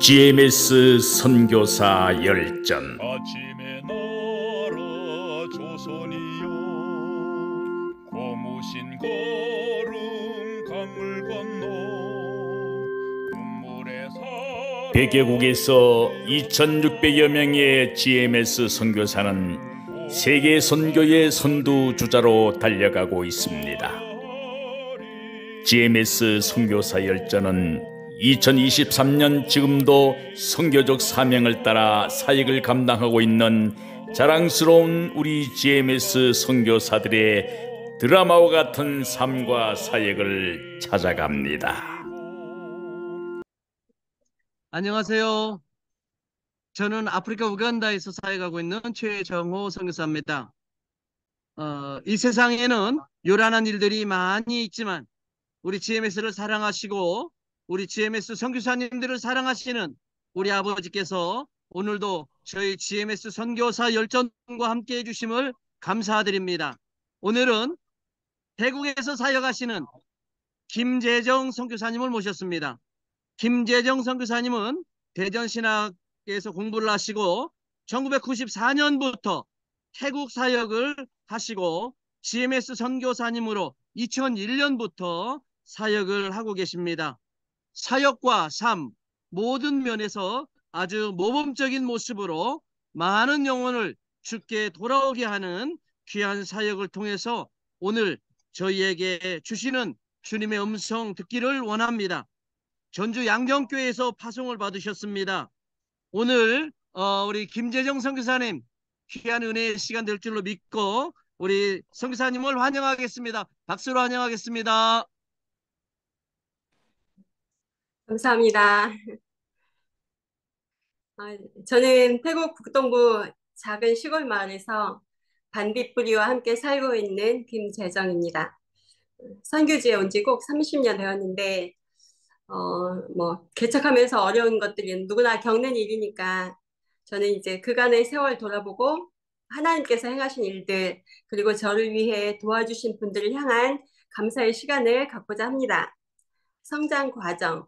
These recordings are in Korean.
GMS 선교사 열전. 아침의 나라 조선이여, 고무신 걸음 강을 건너 눈물의 사랑. 100개국에서 2600여 명의 GMS 선교사는 세계 선교의 선두주자로 달려가고 있습니다. GMS 선교사 열전은 2023년 지금도 선교적 사명을 따라 사역을 감당하고 있는 자랑스러운 우리 GMS 선교사들의 드라마와 같은 삶과 사역을 찾아갑니다. 안녕하세요. 저는 아프리카 우간다에서 사역하고 있는 최정호 선교사입니다. 이 세상에는 요란한 일들이 많이 있지만 우리 GMS를 사랑하시고 우리 GMS 선교사님들을 사랑하시는 우리 아버지께서 오늘도 저희 GMS 선교사 열전과 함께 해주심을 감사드립니다. 오늘은 대국에서 사역하시는 김재정 선교사님을 모셨습니다. 김재정 선교사님은 대전신학에서 공부를 하시고 1994년부터 태국 사역을 하시고 GMS 선교사님으로 2001년부터 사역을 하고 계십니다. 사역과 삶 모든 면에서 아주 모범적인 모습으로 많은 영혼을 주께 돌아오게 하는 귀한 사역을 통해서 오늘 저희에게 주시는 주님의 음성 듣기를 원합니다. 전주 양정교회에서 파송을 받으셨습니다. 오늘 우리 김재정 선교사님 귀한 은혜의 시간 될 줄로 믿고 우리 선교사님을 환영하겠습니다. 박수로 환영하겠습니다. 감사합니다. 저는 태국 북동부 작은 시골 마을에서 반딧불이와 함께 살고 있는 김재정입니다. 선교지에 온 지 꼭 30년 되었는데 개척하면서 어려운 것들이 누구나 겪는 일이니까 저는 이제 그간의 세월 돌아보고 하나님께서 행하신 일들 그리고 저를 위해 도와주신 분들을 향한 감사의 시간을 갖고자 합니다. 성장 과정.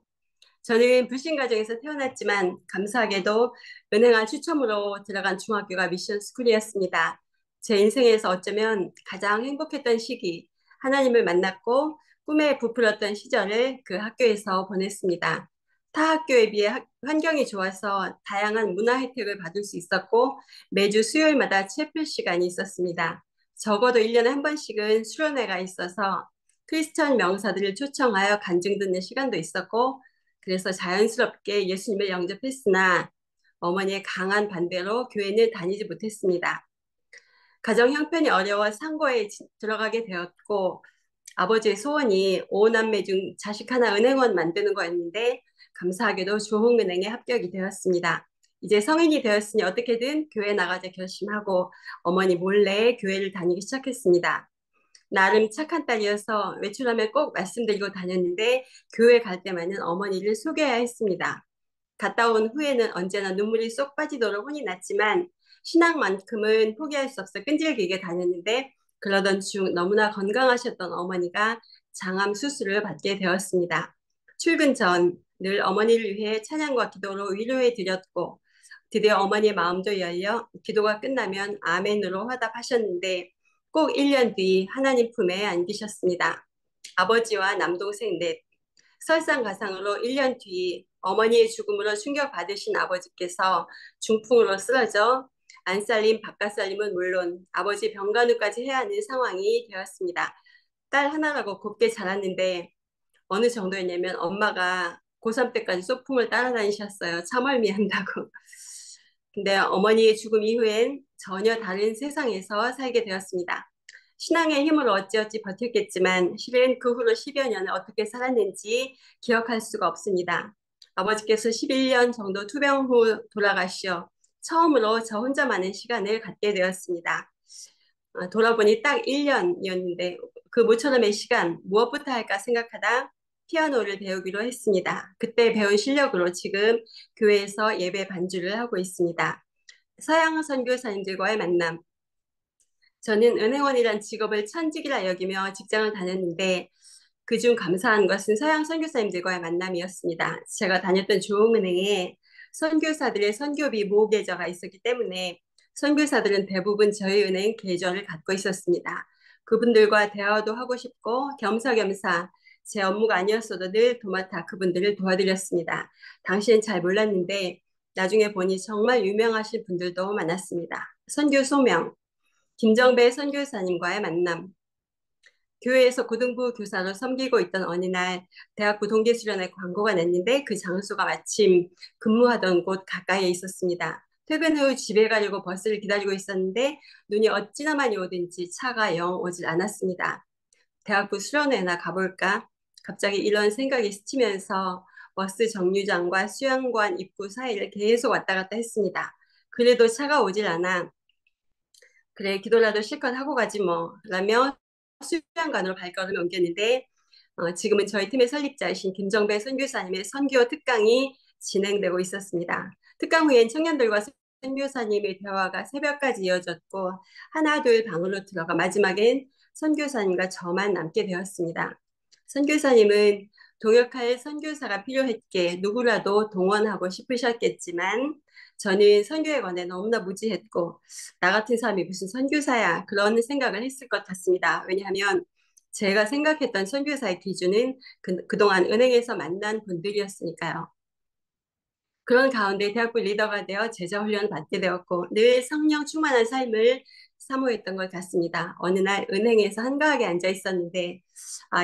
저는 불신 가정에서 태어났지만 감사하게도 은행한 추첨으로 들어간 중학교가 미션 스쿨이었습니다. 제 인생에서 어쩌면 가장 행복했던 시기, 하나님을 만났고 꿈에 부풀었던 시절을 그 학교에서 보냈습니다. 타 학교에 비해 환경이 좋아서 다양한 문화 혜택을 받을 수 있었고 매주 수요일마다 채플 시간이 있었습니다. 적어도 1년에 한 번씩은 수련회가 있어서 크리스천 명사들을 초청하여 간증 듣는 시간도 있었고 그래서 자연스럽게 예수님을 영접했으나 어머니의 강한 반대로 교회는 다니지 못했습니다. 가정 형편이 어려워 상고에 들어가게 되었고 아버지의 소원이 5남매 중 자식 하나 은행원 만드는 거였는데 감사하게도 조흥은행에 합격이 되었습니다. 이제 성인이 되었으니 어떻게든 교회 나가자 결심하고 어머니 몰래 교회를 다니기 시작했습니다. 나름 착한 딸이어서 외출하면 꼭 말씀드리고 다녔는데 교회 갈 때만은 어머니를 속여야 했습니다. 갔다 온 후에는 언제나 눈물이 쏙 빠지도록 혼이 났지만 신앙만큼은 포기할 수 없어 끈질기게 다녔는데 그러던 중 너무나 건강하셨던 어머니가 장암 수술을 받게 되었습니다. 출근 전 늘 어머니를 위해 찬양과 기도로 위로해 드렸고 드디어 어머니의 마음도 열려 기도가 끝나면 아멘으로 화답하셨는데 꼭 1년 뒤 하나님 품에 안기셨습니다. 아버지와 남동생 넷, 설상가상으로 1년 뒤 어머니의 죽음으로 충격받으신 아버지께서 중풍으로 쓰러져 안살림, 바깥살림은 물론 아버지 병간호까지 해야 하는 상황이 되었습니다. 딸 하나라고 곱게 자랐는데 어느 정도였냐면 엄마가 고3 때까지 소풍을 따라다니셨어요. 참얼미한다고. 근데 어머니의 죽음 이후엔 전혀 다른 세상에서 살게 되었습니다. 신앙의 힘으로 어찌어찌 버텼겠지만 실은 그 후로 10여 년을 어떻게 살았는지 기억할 수가 없습니다. 아버지께서 11년 정도 투병 후 돌아가시어 처음으로 저 혼자만의 시간을 갖게 되었습니다. 돌아보니 딱 1년이었는데 그 모처럼의 시간 무엇부터 할까 생각하다 피아노를 배우기로 했습니다. 그때 배운 실력으로 지금 교회에서 예배 반주를 하고 있습니다. 서양 선교사님들과의 만남. 저는 은행원이란 직업을 천직이라 여기며 직장을 다녔는데 그중 감사한 것은 서양 선교사님들과의 만남이었습니다. 제가 다녔던 조흥은행에 선교사들의 선교비 모으 계좌가 있었기 때문에 선교사들은 대부분 저희 은행 계좌를 갖고 있었습니다. 그분들과 대화도 하고 싶고 겸사겸사 제 업무가 아니었어도 늘 도맡아 그분들을 도와드렸습니다. 당시엔 잘 몰랐는데 나중에 보니 정말 유명하신 분들도 많았습니다. 선교 소명, 김정배 선교사님과의 만남, 교회에서 고등부 교사로 섬기고 있던 어느 날 대학부 동계 수련회 광고가 났는데 그 장소가 마침 근무하던 곳 가까이에 있었습니다. 퇴근 후 집에 가려고 버스를 기다리고 있었는데 눈이 어찌나 많이 오든지 차가 영 오질 않았습니다. 대학부 수련회나 가볼까? 갑자기 이런 생각이 스치면서 버스 정류장과 수양관 입구 사이를 계속 왔다 갔다 했습니다. 그래도 차가 오질 않아. 그래, 기도라도 실컷 하고 가지 뭐. 라며 수양관으로 발걸음을 옮겼는데 지금은 저희 팀의 설립자이신 김정배 선교사님의 선교 특강이 진행되고 있었습니다. 특강 후엔 청년들과 선교사님의 대화가 새벽까지 이어졌고 하나 둘 방으로 들어가 마지막엔 선교사님과 저만 남게 되었습니다. 선교사님은 동역할 선교사가 필요했기에 누구라도 동원하고 싶으셨겠지만 저는 선교에 관해 너무나 무지했고 나 같은 사람이 무슨 선교사야 그런 생각을 했을 것 같습니다. 왜냐하면 제가 생각했던 선교사의 기준은 그동안 은행에서 만난 분들이었으니까요. 그런 가운데 대학부 리더가 되어 제자 훈련을 받게 되었고 늘 성령 충만한 삶을 사모했던 것 같습니다. 어느 날 은행에서 한가하게 앉아 있었는데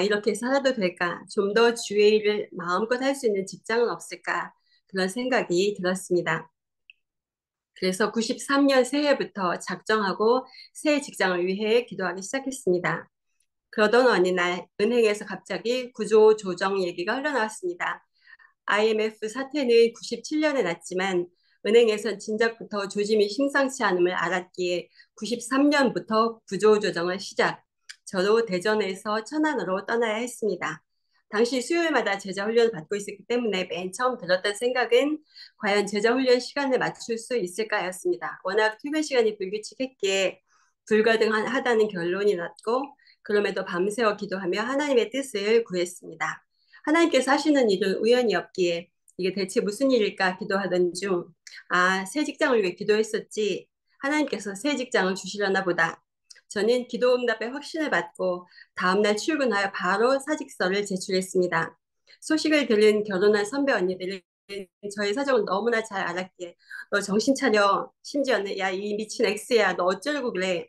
이렇게 살아도 될까? 좀 더 주의 일을 마음껏 할 수 있는 직장은 없을까? 그런 생각이 들었습니다. 그래서 93년 새해부터 작정하고 새 직장을 위해 기도하기 시작했습니다. 그러던 어느 날 은행에서 갑자기 구조 조정 얘기가 흘러나왔습니다. IMF 사태는 97년에 났지만 은행에선 진작부터 조짐이 심상치 않음을 알았기에 93년부터 구조조정을 시작. 저도 대전에서 천안으로 떠나야 했습니다. 당시 수요일마다 제자훈련을 받고 있었기 때문에 맨 처음 들었던 생각은 과연 제자훈련 시간을 맞출 수 있을까였습니다. 워낙 퇴근 시간이 불규칙했기에 불가능하다는 결론이 났고 그럼에도 밤새워 기도하며 하나님의 뜻을 구했습니다. 하나님께서 하시는 일은 우연이 없기에 이게 대체 무슨 일일까 기도하던 중 새 직장을 위해 기도했었지. 하나님께서 새 직장을 주시려나 보다. 저는 기도 응답의 확신을 받고 다음날 출근하여 바로 사직서를 제출했습니다. 소식을 들은 결혼한 선배 언니들은 저의 사정을 너무나 잘 알았기에 너 정신 차려. 심지어는 야, 이 미친 X야, 너 어쩌려고 그래.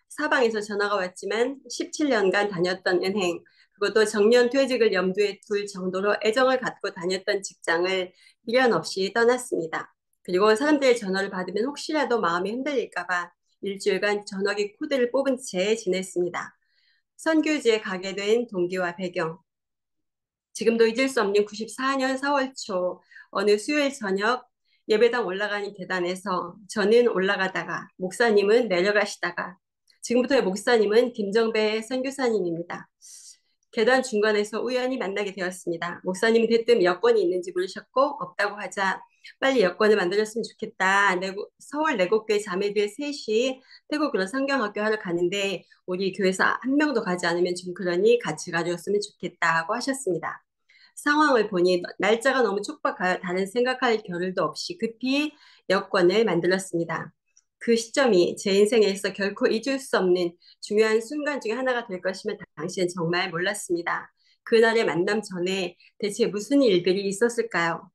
사방에서 전화가 왔지만 17년간 다녔던 은행, 그것도 정년 퇴직을 염두에 둘 정도로 애정을 갖고 다녔던 직장을 미련 없이 떠났습니다. 그리고 사람들의 전화를 받으면 혹시라도 마음이 흔들릴까 봐 일주일간 전화기 코드를 뽑은 채 지냈습니다. 선교지에 가게 된 동기와 배경. 지금도 잊을 수 없는 94년 4월 초 어느 수요일 저녁 예배당 올라가는 계단에서 저는 올라가다가 목사님은 내려가시다가 지금부터의 목사님은 김정배 선교사님입니다. 계단 중간에서 우연히 만나게 되었습니다. 목사님은 대뜸 여권이 있는지 물으셨고 없다고 하자 빨리 여권을 만들었으면 좋겠다. 서울 내곡교회 자매들 셋이 태국으로 성경학교 하러 가는데 우리 교회에서 한 명도 가지 않으면 좀 그러니 같이 가줬으면 좋겠다고 하셨습니다. 상황을 보니 날짜가 너무 촉박하여 다른 생각할 겨를도 없이 급히 여권을 만들었습니다. 그 시점이 제 인생에서 결코 잊을 수 없는 중요한 순간 중에 하나가 될 것임을 당시엔 정말 몰랐습니다. 그날의 만남 전에 대체 무슨 일들이 있었을까요?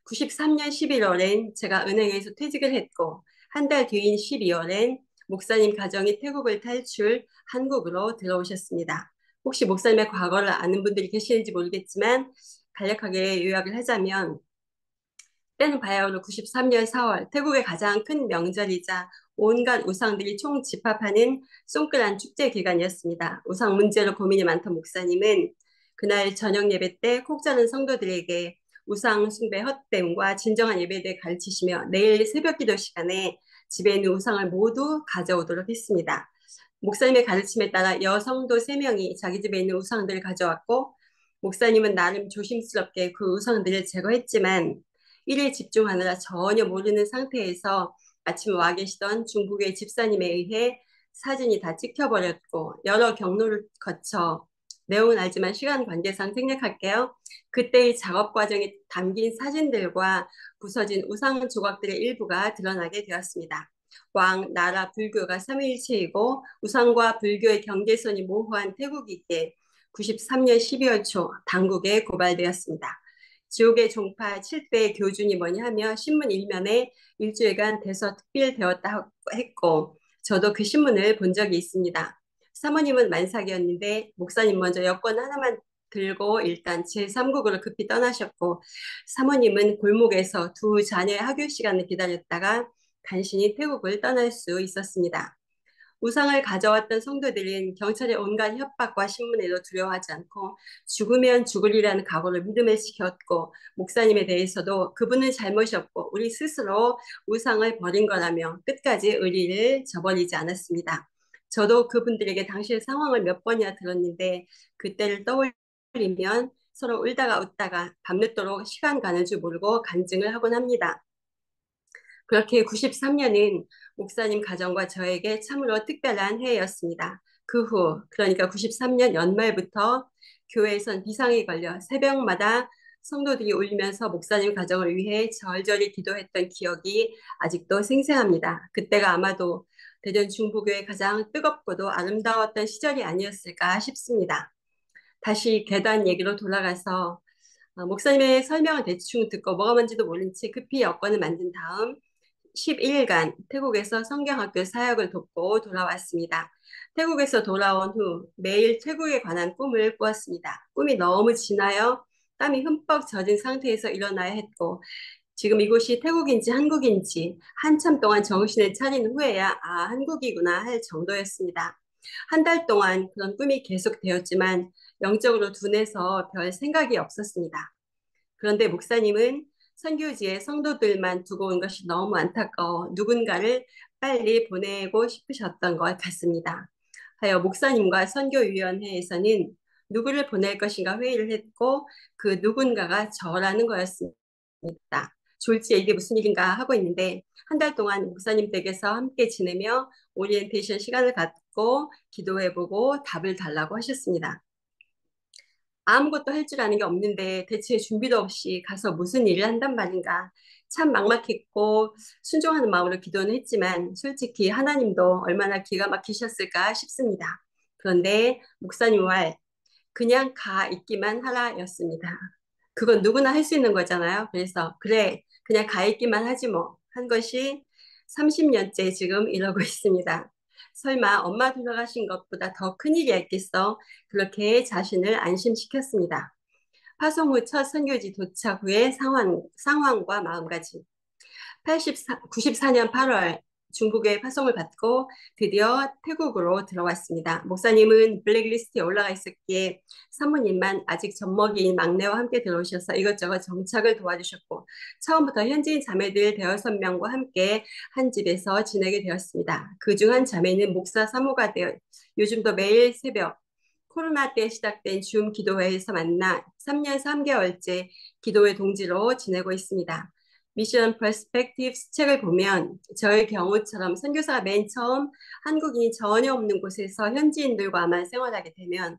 93년 11월엔 제가 은행에서 퇴직을 했고 한 달 뒤인 12월엔 목사님 가정이 태국을 탈출 한국으로 들어오셨습니다. 혹시 목사님의 과거를 아는 분들이 계시는지 모르겠지만 간략하게 요약을 하자면 때는 바야흐로 93년 4월 태국의 가장 큰 명절이자 온갖 우상들이 총 집합하는 송크란 축제 기간이었습니다. 우상 문제로 고민이 많던 목사님은 그날 저녁 예배 때 콕 자는 성도들에게 우상 숭배 헛됨과 진정한 예배에 대해 가르치시며 내일 새벽 기도 시간에 집에 있는 우상을 모두 가져오도록 했습니다. 목사님의 가르침에 따라 여성도 3명이 자기 집에 있는 우상들을 가져왔고 목사님은 나름 조심스럽게 그 우상들을 제거했지만 일에 집중하느라 전혀 모르는 상태에서 아침 와 계시던 중국의 집사님에 의해 사진이 다 찍혀버렸고 여러 경로를 거쳐 내용은 알지만 시간 관계상 생략할게요. 그때의 작업 과정에 담긴 사진들과 부서진 우상 조각들의 일부가 드러나게 되었습니다. 왕, 나라, 불교가 삼위일체이고 우상과 불교의 경계선이 모호한 태국이기에 93년 12월 초 당국에 고발되었습니다. 지옥의 종파 7대 교준이 뭐냐 하며 신문 일면에 일주일간 대서특필되었다 했고 저도 그 신문을 본 적이 있습니다. 사모님은 만삭이었는데 목사님 먼저 여권 하나만 들고 일단 제3국으로 급히 떠나셨고 사모님은 골목에서 두 자녀의 학교 시간을 기다렸다가 간신히 태국을 떠날 수 있었습니다. 우상을 가져왔던 성도들은 경찰의 온갖 협박과 신문에도 두려워하지 않고 죽으면 죽으리라는 각오를 믿음에 지켰고 목사님에 대해서도 그분은 잘못이 없고 우리 스스로 우상을 버린 거라며 끝까지 의리를 저버리지 않았습니다. 저도 그분들에게 당시의 상황을 몇 번이나 들었는데 그때를 떠올리면 서로 울다가 웃다가 밤늦도록 시간 가는 줄 모르고 간증을 하곤 합니다. 그렇게 93년은 목사님 가정과 저에게 참으로 특별한 해였습니다. 그 후, 그러니까 93년 연말부터 교회에선 비상이 걸려 새벽마다 성도들이 울면서 목사님 가정을 위해 절절히 기도했던 기억이 아직도 생생합니다. 그때가 아마도 대전 중부교회 가장 뜨겁고도 아름다웠던 시절이 아니었을까 싶습니다. 다시 계단 얘기로 돌아가서 목사님의 설명을 대충 듣고 뭐가 뭔지도 모른 채 급히 여권을 만든 다음 11일간 태국에서 성경학교 사역을 돕고 돌아왔습니다. 태국에서 돌아온 후 매일 태국에 관한 꿈을 꾸었습니다. 꿈이 너무 진하여 땀이 흠뻑 젖은 상태에서 일어나야 했고 지금 이곳이 태국인지 한국인지 한참 동안 정신을 차린 후에야 한국이구나 할 정도였습니다. 한 달 동안 그런 꿈이 계속되었지만 영적으로 둔해서 별 생각이 없었습니다. 그런데 목사님은 선교지에 성도들만 두고 온 것이 너무 안타까워 누군가를 빨리 보내고 싶으셨던 것 같습니다. 하여 목사님과 선교위원회에서는 누구를 보낼 것인가 회의를 했고 그 누군가가 저라는 거였습니다. 졸지에 이게 무슨 일인가 하고 있는데 한 달 동안 목사님 댁에서 함께 지내며 오리엔테이션 시간을 갖고 기도해보고 답을 달라고 하셨습니다. 아무것도 할 줄 아는 게 없는데 대체 준비도 없이 가서 무슨 일을 한단 말인가. 참 막막했고 순종하는 마음으로 기도는 했지만 솔직히 하나님도 얼마나 기가 막히셨을까 싶습니다. 그런데 목사님 말 그냥 가 있기만 하라였습니다. 그건 누구나 할 수 있는 거잖아요. 그래서 그래 그냥 가 있기만 하지 뭐 한 것이 30년째 지금 이러고 있습니다. 설마 엄마 돌아가신 것보다 더 큰일이 있겠어? 그렇게 자신을 안심시켰습니다. 파송 후 첫 선교지 도착 후의 상황과 마음가짐. 94년 8월 중국의 파송을 받고 드디어 태국으로 들어왔습니다. 목사님은 블랙리스트에 올라가 있었기에 사모님만 아직 젖먹이인 막내와 함께 들어오셔서 이것저것 정착을 도와주셨고 처음부터 현지인 자매들 6명과 함께 한 집에서 지내게 되었습니다. 그중 한 자매는 목사 사모가 되어 요즘도 매일 새벽 코로나 때 시작된 줌 기도회에서 만나 3년 3개월째 기도회 동지로 지내고 있습니다. 미션 퍼스펙티브스 책을 보면 저의 경우처럼 선교사가 맨 처음 한국인이 전혀 없는 곳에서 현지인들과만 생활하게 되면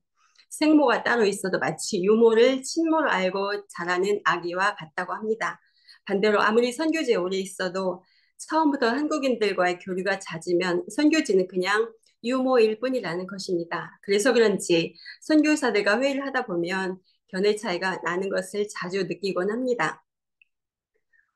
생모가 따로 있어도 마치 유모를 친모로 알고 자라는 아기와 같다고 합니다. 반대로 아무리 선교지에 오래 있어도 처음부터 한국인들과의 교류가 잦으면 선교지는 그냥 유모일 뿐이라는 것입니다. 그래서 그런지 선교사들과 회의를 하다 보면 견해 차이가 나는 것을 자주 느끼곤 합니다.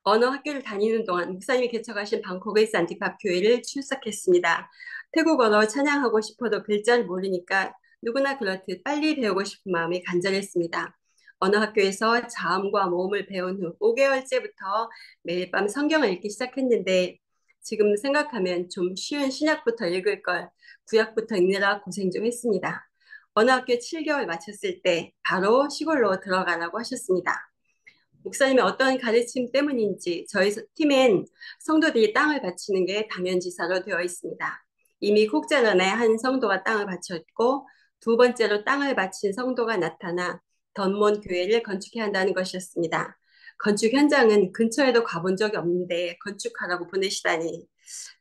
언어 학교를 다니는 동안 목사님이 개척하신 방콕의 산티팝 교회를 출석했습니다. 태국어로 찬양하고 싶어도 글자를 모르니까 누구나 그렇듯 빨리 배우고 싶은 마음이 간절했습니다. 언어 학교에서 자음과 모음을 배운 후 5개월째부터 매일 밤 성경을 읽기 시작했는데 지금 생각하면 좀 쉬운 신약부터 읽을 걸 구약부터 읽느라 고생 좀 했습니다. 언어 학교 7개월 마쳤을 때 바로 시골로 들어가라고 하셨습니다. 목사님의 어떤 가르침 때문인지 저희 팀엔 성도들이 땅을 바치는 게 당연지사로 되어 있습니다. 이미 콕자전에 한 성도가 땅을 바쳤고 두 번째로 땅을 바친 성도가 나타나 던몬 교회를 건축해야 한다는 것이었습니다. 건축 현장은 근처에도 가본 적이 없는데 건축하라고 보내시다니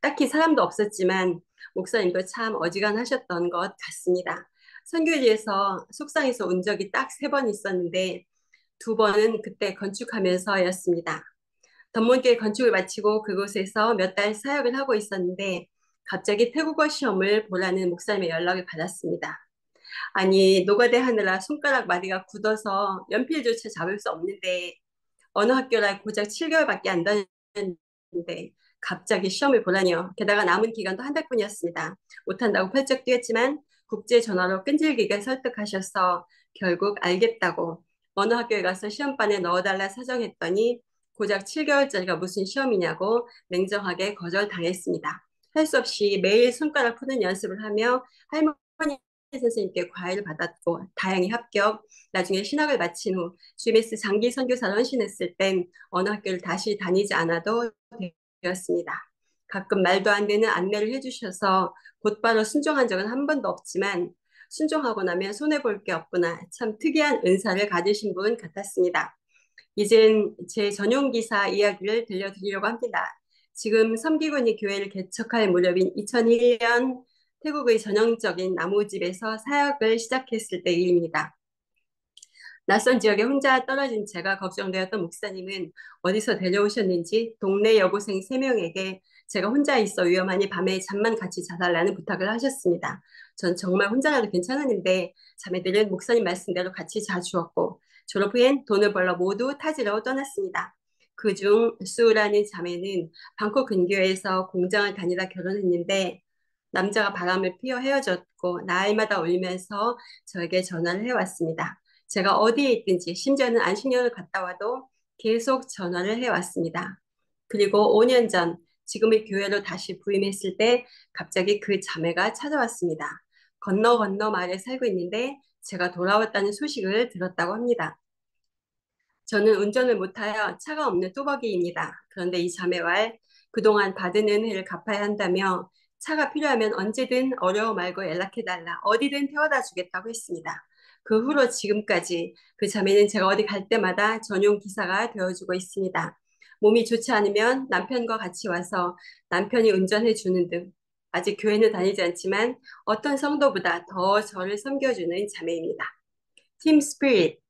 딱히 사람도 없었지만 목사님도 참 어지간하셨던 것 같습니다. 선교지에서 속상해서 운 적이 딱 3번 있었는데 2번은 그때 건축하면서였습니다. 덕문교회 건축을 마치고 그곳에서 몇 달 사역을 하고 있었는데 갑자기 태국어 시험을 보라는 목사님의 연락을 받았습니다. 아니, 노가대 하느라 손가락 마디가 굳어서 연필조차 잡을 수 없는데 어느 학교라 고작 7개월밖에 안 다녔는데 갑자기 시험을 보라니요. 게다가 남은 기간도 1달뿐이었습니다. 못한다고 펄쩍 뛰었지만 국제 전화로 끈질기게 설득하셔서 결국 알겠다고 어느 학교에 가서 시험반에 넣어달라 사정했더니 고작 7개월짜리가 무슨 시험이냐고 냉정하게 거절당했습니다. 할 수 없이 매일 손가락 푸는 연습을 하며 할머니 선생님께 과외를 받았고 다행히 합격. 나중에 신학을 마친 후 GMS 장기 선교사로 헌신했을 땐 어느 학교를 다시 다니지 않아도 되었습니다. 가끔 말도 안 되는 안내를 해주셔서 곧바로 순종한 적은 한 번도 없지만 순종하고 나면 손해볼 게 없구나. 참 특이한 은사를 가지신 분 같았습니다. 이젠 제 전용 기사 이야기를 들려드리려고 합니다. 지금 섬기고 있는 교회를 개척할 무렵인 2001년 태국의 전형적인 나무집에서 사역을 시작했을 때 일입니다. 낯선 지역에 혼자 떨어진 제가 걱정되었던 목사님은 어디서 데려오셨는지 동네 여고생 3명에게 제가 혼자 있어 위험하니 밤에 잠만 같이 자달라는 부탁을 하셨습니다. 전 정말 혼자라도 괜찮았는데 자매들은 목사님 말씀대로 같이 자주었고 졸업 후엔 돈을 벌러 모두 타지로 떠났습니다. 그중 수라는 자매는 방콕 근교에서 공장을 다니다 결혼했는데 남자가 바람을 피워 헤어졌고 날마다 울면서 저에게 전화를 해왔습니다. 제가 어디에 있든지 심지어는 안식년을 갔다 와도 계속 전화를 해왔습니다. 그리고 5년 전 지금의 교회로 다시 부임했을 때 갑자기 그 자매가 찾아왔습니다. 건너 마을에 살고 있는데 제가 돌아왔다는 소식을 들었다고 합니다. 저는 운전을 못하여 차가 없는 뚜벅이입니다. 그런데 이 자매와 그동안 받은 은혜를 갚아야 한다며 차가 필요하면 언제든 어려워 말고 연락해달라. 어디든 태워다 주겠다고 했습니다. 그 후로 지금까지 그 자매는 제가 어디 갈 때마다 전용 기사가 되어주고 있습니다. 몸이 좋지 않으면 남편과 같이 와서 남편이 운전해 주는 등 아직 교회는 다니지 않지만 어떤 성도보다 더 저를 섬겨주는 자매입니다. 팀 스피릿.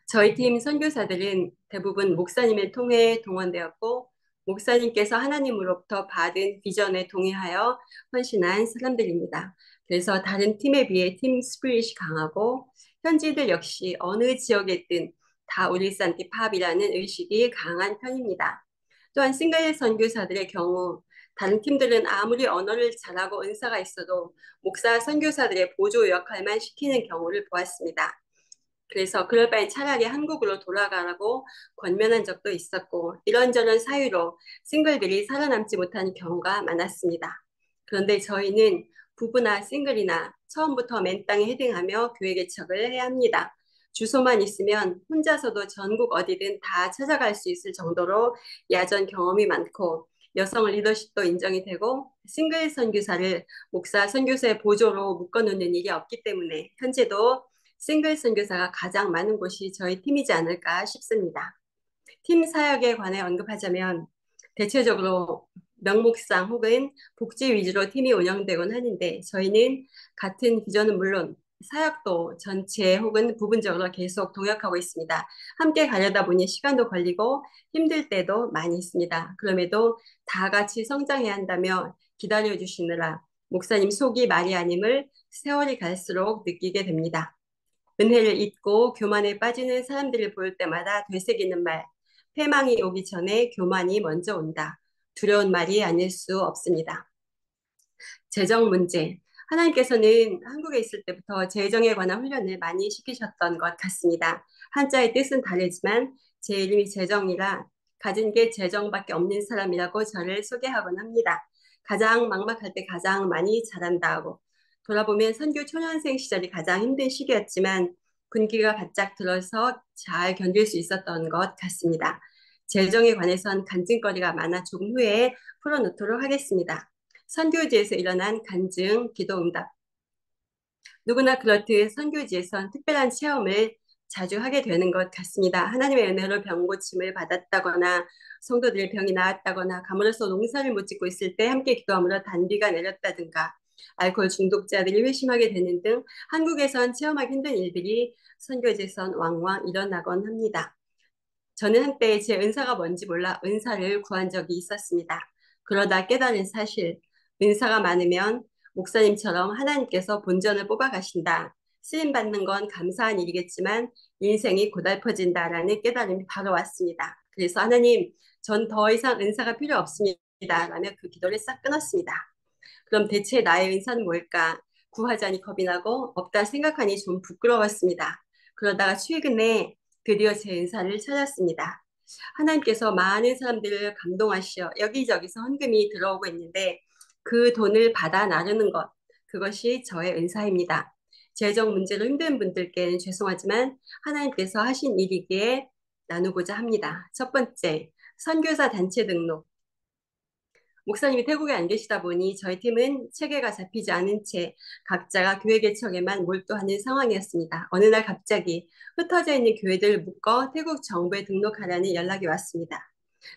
저희 팀 선교사들은 대부분 목사님을 통해 동원되었고 목사님께서 하나님으로부터 받은 비전에 동의하여 헌신한 사람들입니다. 그래서 다른 팀에 비해 팀 스피릿이 강하고 현지들 역시 어느 지역에 있든 다 울산티 팝이라는 의식이 강한 편입니다. 또한 싱글 선교사들의 경우 다른 팀들은 아무리 언어를 잘하고 은사가 있어도 목사 선교사들의 보조 역할만 시키는 경우를 보았습니다. 그래서 그럴 바에 차라리 한국으로 돌아가라고 권면한 적도 있었고 이런저런 사유로 싱글들이 살아남지 못하는 경우가 많았습니다. 그런데 저희는 부부나 싱글이나 처음부터 맨 땅에 헤딩하며 교회 개척을 해야 합니다. 주소만 있으면 혼자서도 전국 어디든 다 찾아갈 수 있을 정도로 야전 경험이 많고 여성 리더십도 인정이 되고 싱글 선교사를 목사 선교사의 보조로 묶어놓는 일이 없기 때문에 현재도 싱글 선교사가 가장 많은 곳이 저희 팀이지 않을까 싶습니다. 팀 사역에 관해 언급하자면 대체적으로 명목상 혹은 복지 위주로 팀이 운영되곤 하는데 저희는 같은 비전은 물론 사역도 전체 혹은 부분적으로 계속 동역하고 있습니다. 함께 가려다 보니 시간도 걸리고 힘들 때도 많이 있습니다. 그럼에도 다 같이 성장해야 한다며 기다려주시느라 목사님 속이 말이 아님을 세월이 갈수록 느끼게 됩니다. 은혜를 잊고 교만에 빠지는 사람들을 볼 때마다 되새기는 말, 패망이 오기 전에 교만이 먼저 온다. 두려운 말이 아닐 수 없습니다. 재정 문제. 하나님께서는 한국에 있을 때부터 재정에 관한 훈련을 많이 시키셨던 것 같습니다. 한자의 뜻은 다르지만 제 이름이 재정이라 가진 게 재정밖에 없는 사람이라고 저를 소개하곤 합니다. 가장 막막할 때 가장 많이 잘한다고. 돌아보면 선교 초년생 시절이 가장 힘든 시기였지만 군기가 바짝 들어서 잘 견딜 수 있었던 것 같습니다. 재정에 관해선 간증거리가 많아 조금 후에 풀어놓도록 하겠습니다. 선교지에서 일어난 간증, 기도응답. 누구나 그렇듯 선교지에선 특별한 체험을 자주 하게 되는 것 같습니다. 하나님의 은혜로 병 고침을 받았다거나 성도들의 병이 나았다거나 감으로써 농사를 못 짓고 있을 때 함께 기도함으로 단비가 내렸다든가 알코올 중독자들이 회심하게 되는 등 한국에선 체험하기 힘든 일들이 선교지에선 왕왕 일어나곤 합니다. 저는 한때 제 은사가 뭔지 몰라 은사를 구한 적이 있었습니다. 그러다 깨달은 사실, 은사가 많으면 목사님처럼 하나님께서 본전을 뽑아가신다. 쓰임받는 건 감사한 일이겠지만 인생이 고달퍼진다라는 깨달음이 바로 왔습니다. 그래서 하나님, 전 더 이상 은사가 필요 없습니다. 라며 그 기도를 싹 끊었습니다. 그럼 대체 나의 은사는 뭘까? 구하자니 겁이 나고 없다 생각하니 좀 부끄러웠습니다. 그러다가 최근에 드디어 제 은사를 찾았습니다. 하나님께서 많은 사람들을 감동하시어 여기저기서 헌금이 들어오고 있는데 그 돈을 받아 나누는 것, 그것이 저의 은사입니다. 재정 문제로 힘든 분들께는 죄송하지만 하나님께서 하신 일이기에 나누고자 합니다. 첫 번째, 선교사 단체 등록. 목사님이 태국에 안 계시다 보니 저희 팀은 체계가 잡히지 않은 채 각자가 교회 개척에만 몰두하는 상황이었습니다. 어느 날 갑자기 흩어져 있는 교회들을 묶어 태국 정부에 등록하라는 연락이 왔습니다.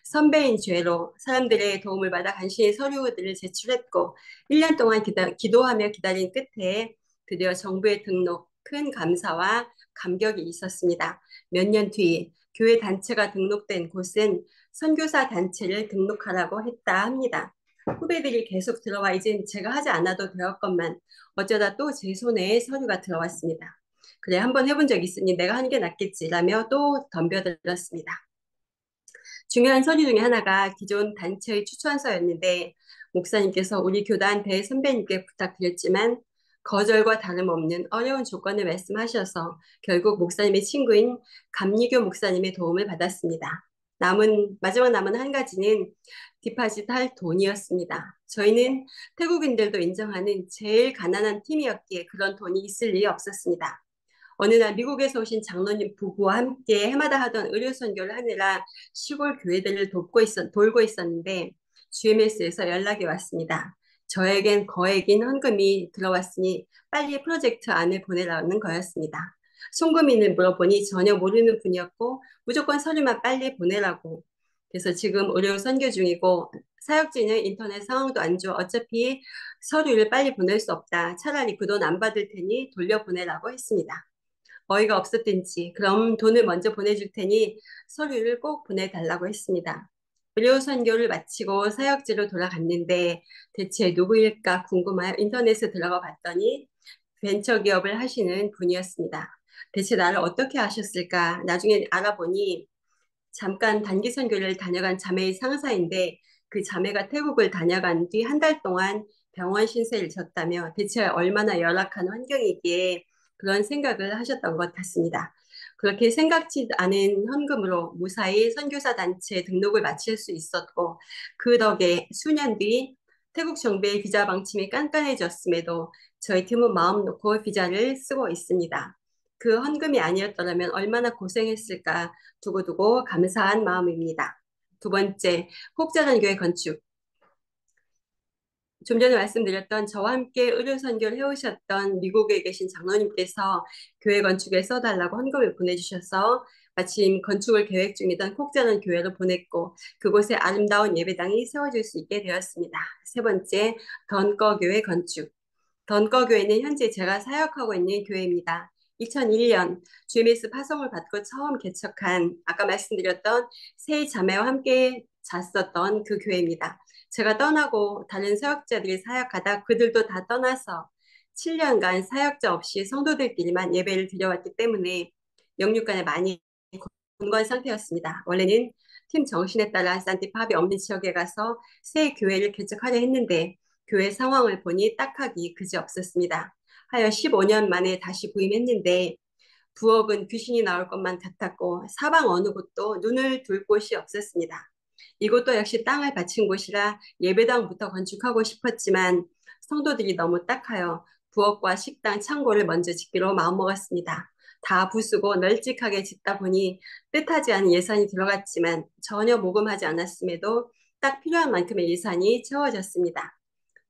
선배인 죄로 사람들의 도움을 받아 간신히 서류들을 제출했고 1년 동안 기도하며 기다린 끝에 드디어 정부에 등록, 큰 감사와 감격이 있었습니다. 몇 년 뒤 교회 단체가 등록된 곳은 선교사 단체를 등록하라고 했다 합니다. 후배들이 계속 들어와 이젠 제가 하지 않아도 되었건만 어쩌다 또 제 손에 서류가 들어왔습니다. 그래, 한번 해본 적 있으니 내가 하는 게 낫겠지라며 또 덤벼들었습니다. 중요한 서류 중에 하나가 기존 단체의 추천서였는데 목사님께서 우리 교단 대선배님께 부탁드렸지만 거절과 다름없는 어려운 조건을 말씀하셔서 결국 목사님의 친구인 감리교 목사님의 도움을 받았습니다. 마지막 남은 한 가지는 디파짓 할 돈이었습니다. 저희는 태국인들도 인정하는 제일 가난한 팀이었기에 그런 돈이 있을 일이 없었습니다. 어느 날 미국에서 오신 장로님 부부와 함께 해마다 하던 의료 선교를 하느라 시골 교회들을 돌고 있었는데 GMS에서 연락이 왔습니다. 저에겐 거액인 헌금이 들어왔으니 빨리 프로젝트 안을 보내라는 거였습니다. 송금인을 물어보니 전혀 모르는 분이었고 무조건 서류만 빨리 보내라고. 그래서 지금 의료 선교 중이고 사역지는 인터넷 상황도 안 좋아 어차피 서류를 빨리 보낼 수 없다. 차라리 그 돈 안 받을 테니 돌려보내라고 했습니다. 어이가 없었든지 그럼 돈을 먼저 보내줄 테니 서류를 꼭 보내달라고 했습니다. 의료 선교를 마치고 사역지로 돌아갔는데 대체 누구일까 궁금하여 인터넷에 들어가 봤더니 벤처기업을 하시는 분이었습니다. 대체 나를 어떻게 아셨을까? 나중에 알아보니 잠깐 단기 선교를 다녀간 자매의 상사인데 그 자매가 태국을 다녀간 뒤 한 달 동안 병원 신세를 졌다며 대체 얼마나 열악한 환경이기에 그런 생각을 하셨던 것 같습니다. 그렇게 생각지 않은 헌금으로 무사히 선교사 단체 등록을 마칠 수 있었고 그 덕에 수년 뒤 태국 정부의 비자 방침이 깐깐해졌음에도 저희 팀은 마음 놓고 비자를 쓰고 있습니다. 그 헌금이 아니었더라면 얼마나 고생했을까 두고두고 감사한 마음입니다. 두 번째, 혹자단교회 건축. 좀 전에 말씀드렸던 저와 함께 의료 선교를 해오셨던 미국에 계신 장로님께서 교회 건축에 써달라고 헌금을 보내주셔서 마침 건축을 계획 중이던 콕자는 교회로 보냈고 그곳에 아름다운 예배당이 세워질 수 있게 되었습니다. 세 번째, 던꺼교회 건축. 던꺼교회는 현재 제가 사역하고 있는 교회입니다. 2001년 GMS 파송을 받고 처음 개척한 아까 말씀드렸던 세 자매와 함께 잤었던 그 교회입니다. 제가 떠나고 다른 사역자들이 사역하다 그들도 다 떠나서 7년간 사역자 없이 성도들끼리만 예배를 드려왔기 때문에 영육간에 많이 분건 상태였습니다. 원래는 팀 정신에 따라 산티팝이 없는 지역에 가서 새 교회를 개척하려 했는데 교회 상황을 보니 딱하기 그지없었습니다. 하여 15년 만에 다시 부임했는데 부엌은 귀신이 나올 것만 같았고 사방 어느 곳도 눈을 둘 곳이 없었습니다. 이곳도 역시 땅을 바친 곳이라 예배당부터 건축하고 싶었지만 성도들이 너무 딱하여 부엌과 식당, 창고를 먼저 짓기로 마음먹었습니다. 다 부수고 널찍하게 짓다 보니 뜻하지 않은 예산이 들어갔지만 전혀 모금하지 않았음에도 딱 필요한 만큼의 예산이 채워졌습니다.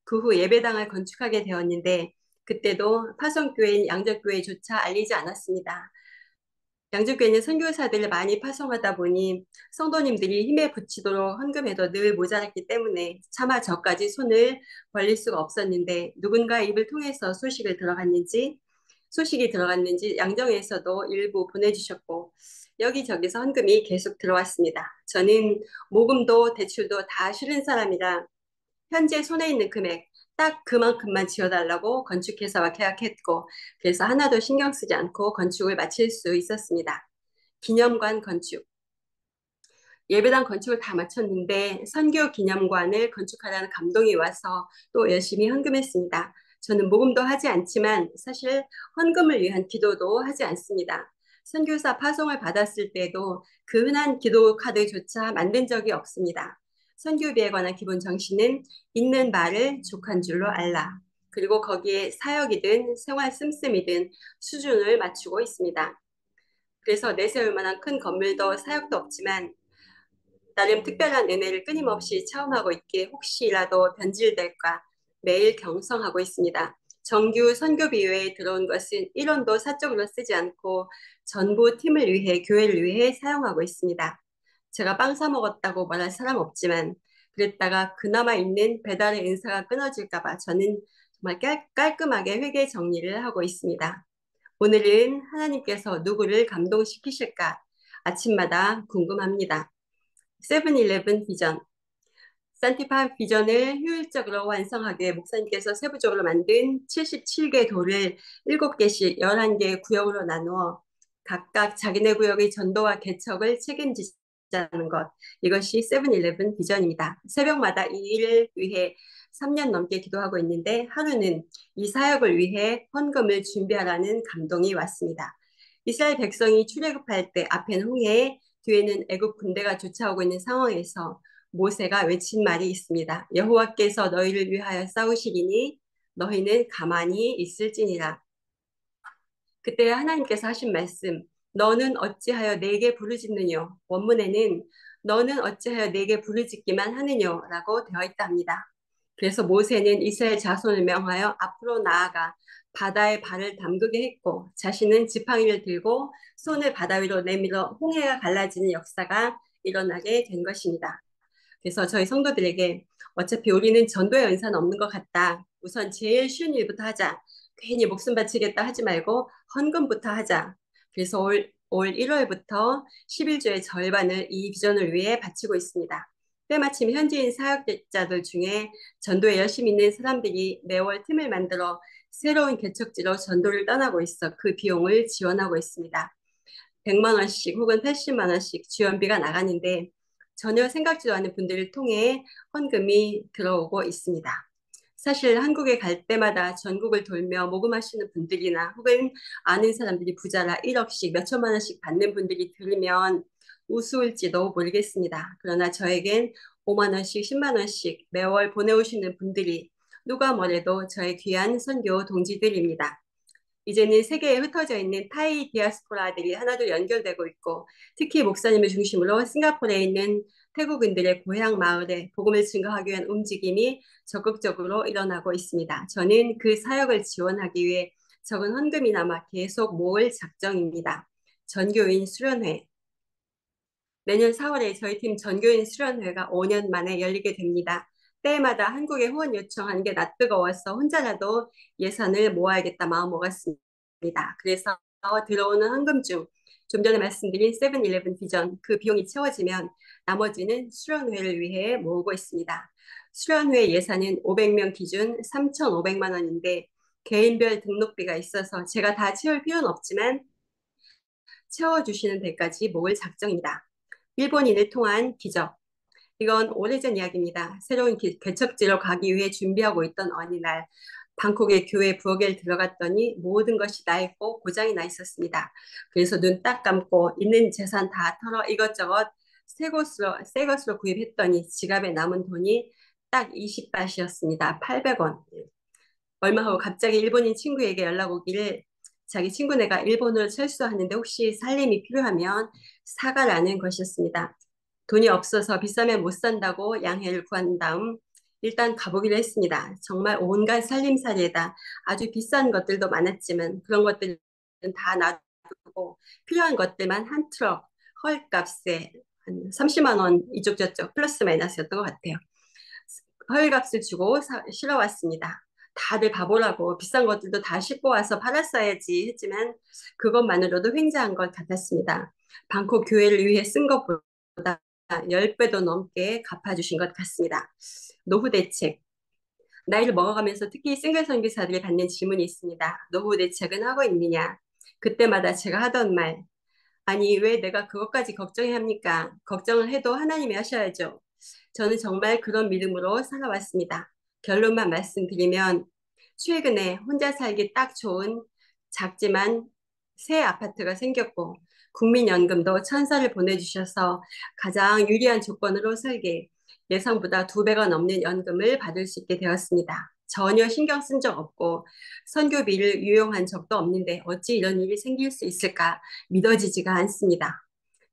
그 후 예배당을 건축하게 되었는데 그때도 파송교회인 양적교회조차 알리지 않았습니다. 양주교회는 선교사들을 많이 파송하다 보니 성도님들이 힘에 부치도록 헌금해도 늘 모자랐기 때문에 차마 저까지 손을 벌릴 수가 없었는데 누군가 입을 통해서 소식이 들어갔는지 양정에서도 일부 보내주셨고 여기저기서 헌금이 계속 들어왔습니다. 저는 모금도 대출도 다 싫은 사람이라 현재 손에 있는 금액 딱 그만큼만 지어달라고 건축회사와 계약했고 그래서 하나도 신경 쓰지 않고 건축을 마칠 수 있었습니다. 기념관 건축. 예배당 건축을 다 마쳤는데 선교 기념관을 건축하라는 감동이 와서 또 열심히 헌금했습니다. 저는 모금도 하지 않지만 사실 헌금을 위한 기도도 하지 않습니다. 선교사 파송을 받았을 때도 그 흔한 기도 카드조차 만든 적이 없습니다. 선교비에 관한 기본 정신은 있는 바를 족한 줄로 알라. 그리고 거기에 사역이든 생활 씀씀이든 수준을 맞추고 있습니다. 그래서 내세울 만한 큰 건물도 사역도 없지만 나름 특별한 은혜를 끊임없이 체험하고 있기에 혹시라도 변질될까 매일 경성하고 있습니다. 정규 선교비회에 들어온 것은 1원도 사적으로 쓰지 않고 전부 팀을 위해 교회를 위해 사용하고 있습니다. 제가 빵 사 먹었다고 말할 사람 없지만 그랬다가 그나마 있는 배달의 인사가 끊어질까 봐 저는 정말 깔끔하게 회계 정리를 하고 있습니다. 오늘은 하나님께서 누구를 감동시키실까 아침마다 궁금합니다. 세븐일레븐 비전. 산티파 비전을 효율적으로 완성하기 위해 목사님께서 세부적으로 만든 77개 도를 7개씩 11개의 구역으로 나누어 각각 자기네 구역의 전도와 개척을 책임지자는 것. 이것이 세븐일레븐 비전입니다. 새벽마다 이 일을 위해 3년 넘게 기도하고 있는데 하루는 이 사역을 위해 헌금을 준비하라는 감동이 왔습니다. 이스라엘 백성이 출애굽할 때 앞에는 홍해, 뒤에는 애굽 군대가 쫓아오고 있는 상황에서 모세가 외친 말이 있습니다. 여호와께서 너희를 위하여 싸우시리니 너희는 가만히 있을지니라. 그때 하나님께서 하신 말씀, 너는 어찌하여 내게 부르짖느뇨? 원문에는 너는 어찌하여 내게 부르짖기만 하느뇨? 라고 되어 있다 합니다. 그래서 모세는 이스라엘 자손을 명하여 앞으로 나아가 바다에 발을 담그게 했고 자신은 지팡이를 들고 손을 바다 위로 내밀어 홍해가 갈라지는 역사가 일어나게 된 것입니다. 그래서 저희 성도들에게 어차피 우리는 전도의 은사는 없는 것 같다. 우선 제일 쉬운 일부터 하자. 괜히 목숨 바치겠다 하지 말고 헌금부터 하자. 그래서 올 1월부터 11조의 절반을 이 비전을 위해 바치고 있습니다. 때마침 현지인 사역자들 중에 전도에 열심히 있는 사람들이 매월 팀을 만들어 새로운 개척지로 전도를 떠나고 있어 그 비용을 지원하고 있습니다. 100만 원씩 혹은 80만 원씩 지원비가 나가는데 전혀 생각지도 않은 분들을 통해 헌금이 들어오고 있습니다. 사실 한국에 갈 때마다 전국을 돌며 모금하시는 분들이나 혹은 아는 사람들이 부자라 1억씩 몇천만 원씩 받는 분들이 들으면 우스울지도 모르겠습니다. 그러나 저에겐 5만 원씩 10만 원씩 매월 보내오시는 분들이 누가 뭐래도 저의 귀한 선교 동지들입니다. 이제는 세계에 흩어져 있는 타이 디아스포라들이 하나둘 연결되고 있고 특히 목사님을 중심으로 싱가포르에 있는 태국인들의 고향 마을에 복음을 증거하기 위한 움직임이 적극적으로 일어나고 있습니다. 저는 그 사역을 지원하기 위해 적은 헌금이나마 계속 모을 작정입니다. 전교인 수련회. 내년 4월에 저희 팀 전교인 수련회가 5년 만에 열리게 됩니다. 때마다 한국에 후원 요청하는 게 낯뜨거워서 혼자라도 예산을 모아야겠다 마음 먹었습니다. 그래서 들어오는 헌금 중 좀 전에 말씀드린 세븐일레븐 비전 그 비용이 채워지면 나머지는 수련회를 위해 모으고 있습니다. 수련회 예산은 500명 기준 3,500만 원인데 개인별 등록비가 있어서 제가 다 채울 필요는 없지만 채워주시는 데까지 모을 작정입니다. 일본인을 통한 기적. 이건 오래전 이야기입니다. 새로운 개척지로 가기 위해 준비하고 있던 어느 날 방콕의 교회 부엌에 들어갔더니 모든 것이 나 있고 고장이 나 있었습니다. 그래서 눈 딱 감고 있는 재산 다 털어 이것저것 새 것으로 구입했더니 지갑에 남은 돈이 딱 20바트였습니다. 800원. 얼마 후 갑자기 일본인 친구에게 연락 오기를 자기 친구네가 일본으로 철수하는데 혹시 살림이 필요하면 사가라는 것이었습니다. 돈이 없어서 비싸면 못 산다고 양해를 구한 다음 일단 가보기로 했습니다. 정말 온갖 살림살이에다 아주 비싼 것들도 많았지만 그런 것들은 다 놔두고 필요한 것들만 한 트럭 헐값에 한 30만 원 이쪽 저쪽 플러스 마이너스였던 것 같아요. 헐값을 주고 실어 왔습니다. 다들 바보라고 비싼 것들도 다 싣고 와서 팔았어야지 했지만 그것만으로도 횡재한 것 같았습니다. 방콕 교회를 위해 쓴 것보다 10배도 넘게 갚아주신 것 같습니다. 노후 대책. 나이를 먹어가면서 특히 싱글 선교사들이 받는 질문이 있습니다. 노후 대책은 하고 있느냐? 그때마다 제가 하던 말. 아니, 왜 내가 그것까지 걱정해야 합니까? 걱정을 해도 하나님이 하셔야죠. 저는 정말 그런 믿음으로 살아왔습니다. 결론만 말씀드리면 최근에 혼자 살기 딱 좋은 작지만 새 아파트가 생겼고 국민연금도 천사를 보내주셔서 가장 유리한 조건으로 설계, 예상보다 2배가 넘는 연금을 받을 수 있게 되었습니다. 전혀 신경 쓴 적 없고 선교비를 유용한 적도 없는데 어찌 이런 일이 생길 수 있을까 믿어지지가 않습니다.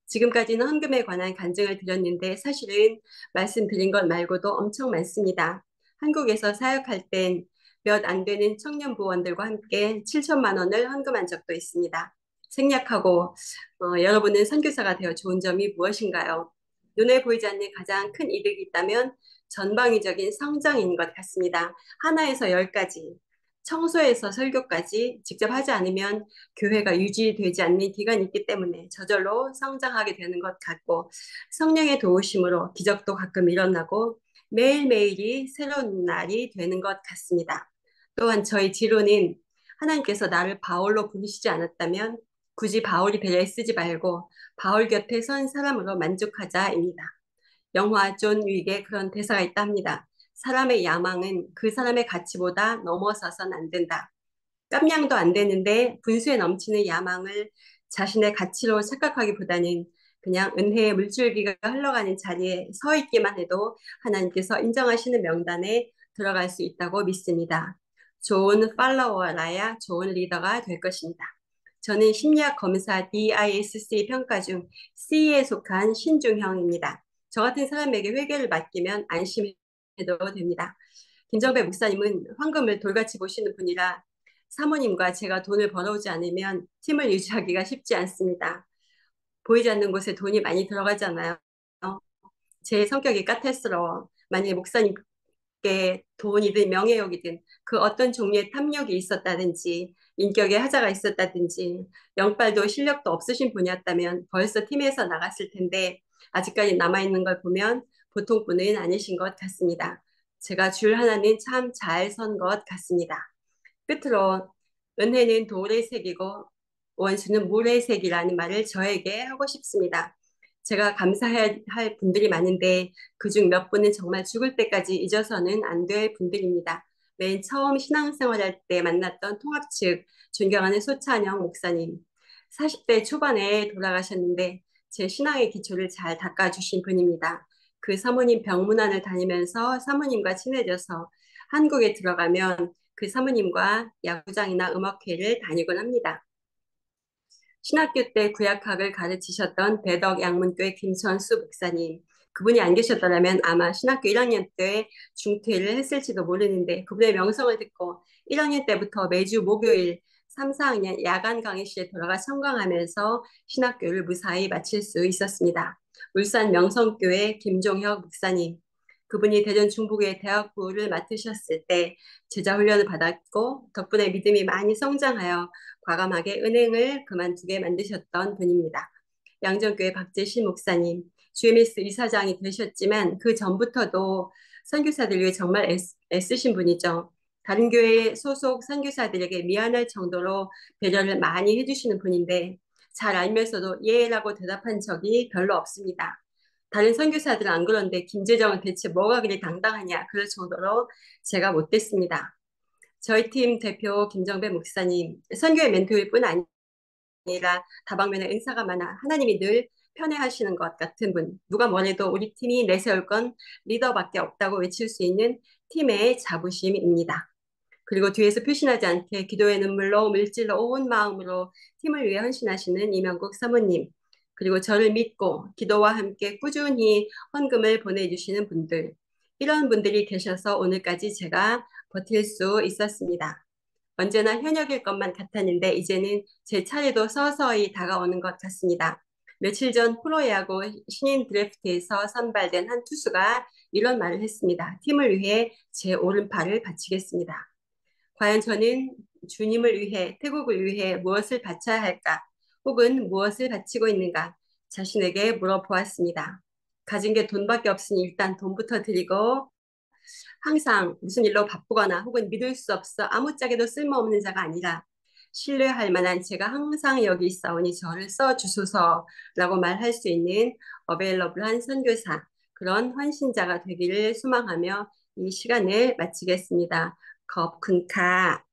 지금까지는 헌금에 관한 간증을 드렸는데 사실은 말씀드린 것 말고도 엄청 많습니다. 한국에서 사역할 땐 몇 안 되는 청년부원들과 함께 7천만 원을 헌금한 적도 있습니다. 생략하고 여러분은 선교사가 되어 좋은 점이 무엇인가요? 눈에 보이지 않는 가장 큰 이득이 있다면 전방위적인 성장인 것 같습니다. 하나에서 10까지, 청소에서 설교까지 직접 하지 않으면 교회가 유지되지 않는 기간이 있기 때문에 저절로 성장하게 되는 것 같고 성령의 도우심으로 기적도 가끔 일어나고 매일매일이 새로운 날이 되는 것 같습니다. 또한 저희 지로는 하나님께서 나를 바울로 부르시지 않았다면 굳이 바울이 배를 쓰지 말고 바울 곁에 선 사람으로 만족하자입니다. 영화 존 윅에 그런 대사가 있다 합니다. 사람의 야망은 그 사람의 가치보다 넘어서선 안 된다. 깜냥도 안 되는데 분수에 넘치는 야망을 자신의 가치로 착각하기보다는 그냥 은혜의 물줄기가 흘러가는 자리에 서 있기만 해도 하나님께서 인정하시는 명단에 들어갈 수 있다고 믿습니다. 좋은 팔로워라야 좋은 리더가 될 것입니다. 저는 심리학 검사 DISC 평가 중 C에 속한 신중형입니다. 저 같은 사람에게 회계를 맡기면 안심해도 됩니다. 김정배 목사님은 황금을 돌같이 보시는 분이라 사모님과 제가 돈을 벌어오지 않으면 팀을 유지하기가 쉽지 않습니다. 보이지 않는 곳에 돈이 많이 들어가잖아요. 제 성격이 까탈스러워. 만약에 목사님께 돈이든 명예욕이든 그 어떤 종류의 탐욕이 있었다든지 인격에 하자가 있었다든지 영빨도 실력도 없으신 분이었다면 벌써 팀에서 나갔을 텐데 아직까지 남아있는 걸 보면 보통 분은 아니신 것 같습니다. 제가 줄 하나는 참 잘 선 것 같습니다. 끝으로 은혜는 돌의 색이고 원수는 물의 색이라는 말을 저에게 하고 싶습니다. 제가 감사해야 할 분들이 많은데 그중 몇 분은 정말 죽을 때까지 잊어서는 안 될 분들입니다. 맨 처음 신앙생활할 때 만났던 통합 측 존경하는 소찬영 목사님. 40대 초반에 돌아가셨는데 제 신앙의 기초를 잘 닦아주신 분입니다. 그 사모님 병문안을 다니면서 사모님과 친해져서 한국에 들어가면 그 사모님과 야구장이나 음악회를 다니곤 합니다. 신학교 때 구약학을 가르치셨던 배덕 양문교회 김천수 목사님. 그분이 안 계셨더라면 아마 신학교 1학년 때 중퇴를 했을지도 모르는데 그분의 명성을 듣고 1학년 때부터 매주 목요일 3, 4학년 야간 강의실에 돌아가 청강하면서 신학교를 무사히 마칠 수 있었습니다. 울산 명성교회 김종혁 목사님. 그분이 대전 중부교회 대학부를 맡으셨을 때 제자 훈련을 받았고 덕분에 믿음이 많이 성장하여 과감하게 은행을 그만두게 만드셨던 분입니다. 양정교회 박재신 목사님, GMS 이사장이 되셨지만 그 전부터도 선교사들 위해 정말 애쓰신 분이죠. 다른 교회 소속 선교사들에게 미안할 정도로 배려를 많이 해주시는 분인데 잘 알면서도 예라고 대답한 적이 별로 없습니다. 다른 선교사들은 안 그런데 김재정은 대체 뭐가 그리 당당하냐 그럴 정도로 제가 못됐습니다. 저희 팀 대표 김정배 목사님, 선교의 멘토일 뿐 아니라 다방면에 은사가 많아 하나님이 늘 편애하시는 것 같은 분. 누가 뭐래도 우리 팀이 내세울 건 리더밖에 없다고 외칠 수 있는 팀의 자부심입니다. 그리고 뒤에서 표신하지 않게 기도의 눈물로 물질로 온 마음으로 팀을 위해 헌신하시는 이명국 사모님. 그리고 저를 믿고 기도와 함께 꾸준히 헌금을 보내주시는 분들. 이런 분들이 계셔서 오늘까지 제가 버틸 수 있었습니다. 언제나 현역일 것만 같았는데 이제는 제 차례도 서서히 다가오는 것 같습니다. 며칠 전 프로야구 신인 드래프트에서 선발된 한 투수가 이런 말을 했습니다. 팀을 위해 제 오른팔을 바치겠습니다. 과연 저는 주님을 위해, 태국을 위해 무엇을 바쳐야 할까? 혹은 무엇을 바치고 있는가? 자신에게 물어보았습니다. 가진 게 돈밖에 없으니 일단 돈부터 드리고 항상 무슨 일로 바쁘거나 혹은 믿을 수 없어 아무짝에도 쓸모없는 자가 아니라 신뢰할 만한 제가 항상 여기 있사오니 저를 써주소서라고 말할 수 있는 어베일러블한 선교사, 그런 헌신자가 되기를 소망하며 이 시간을 마치겠습니다. 겁군카.